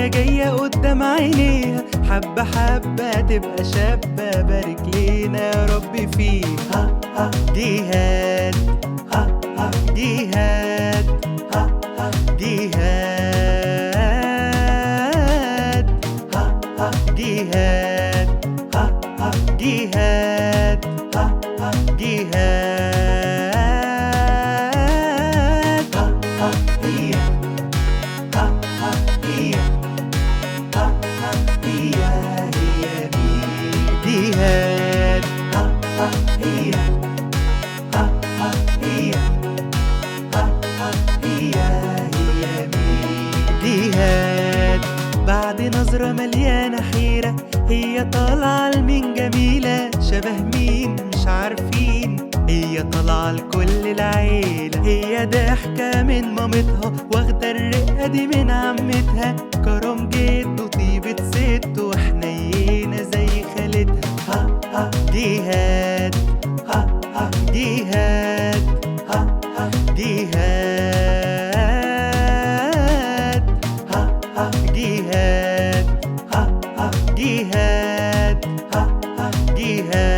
الدنيا جاية قدام عينيها، حبة حبة تبقى شابة، بارك لينا يا رب فيها. جهاد جهاد جهاد جهاد جهاد جهاد جهاد. بعد نظرة مليانة حيرة، هي طالعة لمين جميلة، شبه مين مش عارفين، هي طالعة لكل العيلة، هي ضحكة من مامتها، واخدة الرقة دي من عمتها، كرم جد وطيبة ست وحنينة زي خالتها. جهاد جهاد جهاد جهاد جهاد جهاد